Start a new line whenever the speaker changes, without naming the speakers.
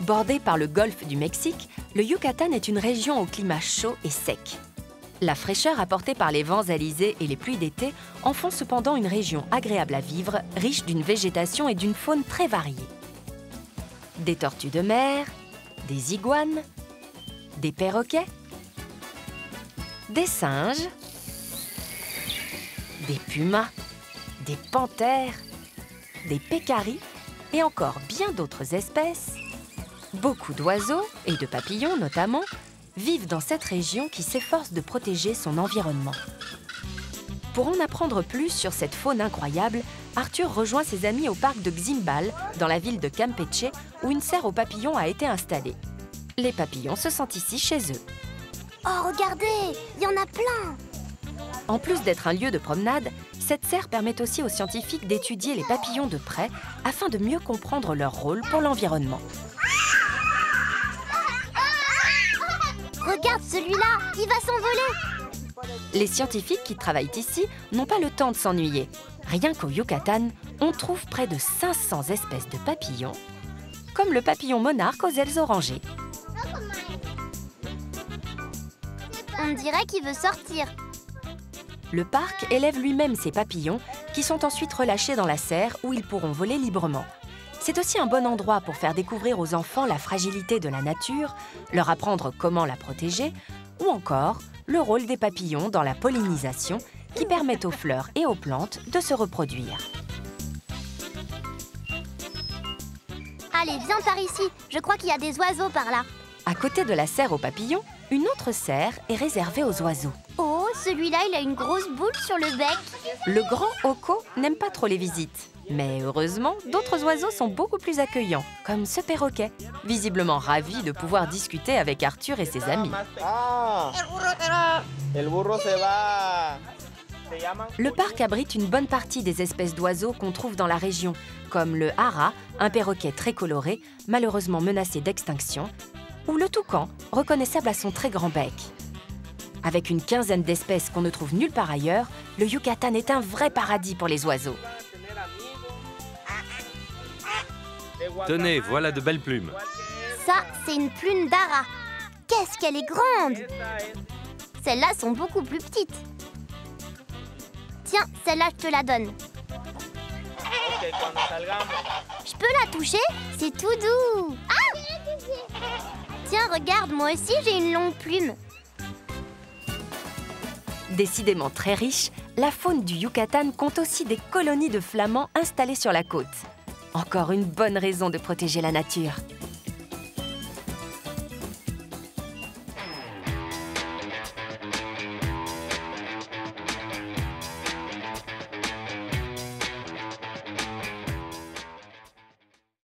Bordé par le golfe du Mexique, le Yucatan est une région au climat chaud et sec. La fraîcheur apportée par les vents alizés et les pluies d'été en font cependant une région agréable à vivre, riche d'une végétation et d'une faune très variée. Des tortues de mer, des iguanes, des perroquets, des singes, des pumas, des panthères, des pécaris et encore bien d'autres espèces. Beaucoup d'oiseaux, et de papillons notamment, vivent dans cette région qui s'efforce de protéger son environnement. Pour en apprendre plus sur cette faune incroyable, Arthur rejoint ses amis au parc de Ximbal, dans la ville de Campeche, où une serre aux papillons a été installée. Les papillons se sentent ici chez eux.
Oh, regardez, il y en a plein!
En plus d'être un lieu de promenade, cette serre permet aussi aux scientifiques d'étudier les papillons de près afin de mieux comprendre leur rôle pour l'environnement.
Regarde celui-là, il va s'envoler!
Les scientifiques qui travaillent ici n'ont pas le temps de s'ennuyer. Rien qu'au Yucatan, on trouve près de 500 espèces de papillons, comme le papillon monarque aux ailes orangées.
On dirait qu'il veut sortir.
Le parc élève lui-même ses papillons, qui sont ensuite relâchés dans la serre où ils pourront voler librement. C'est aussi un bon endroit pour faire découvrir aux enfants la fragilité de la nature, leur apprendre comment la protéger, ou encore le rôle des papillons dans la pollinisation qui permettent aux fleurs et aux plantes de se reproduire.
Allez, viens par ici. Je crois qu'il y a des oiseaux par là.
À côté de la serre aux papillons, une autre serre est réservée aux oiseaux.
Oh, celui-là, il a une grosse boule sur le bec.
Le grand Oko n'aime pas trop les visites. Mais heureusement, d'autres oiseaux sont beaucoup plus accueillants, comme ce perroquet, visiblement ravi de pouvoir discuter avec Arthur et ses amis. Le parc abrite une bonne partie des espèces d'oiseaux qu'on trouve dans la région, comme le hara, un perroquet très coloré, malheureusement menacé d'extinction, ou le toucan, reconnaissable à son très grand bec. Avec une quinzaine d'espèces qu'on ne trouve nulle part ailleurs, le Yucatan est un vrai paradis pour les oiseaux.
Tenez, voilà de belles plumes.
Ça, c'est une plume d'ara. Qu'est-ce qu'elle est grande! Celles-là sont beaucoup plus petites. Tiens, celle-là, je te la donne. Je peux la toucher? C'est tout doux. Ah! Tiens, regarde, moi aussi, j'ai une longue plume.
Décidément très riche, la faune du Yucatan compte aussi des colonies de flamands installées sur la côte. Encore une bonne raison de protéger la nature.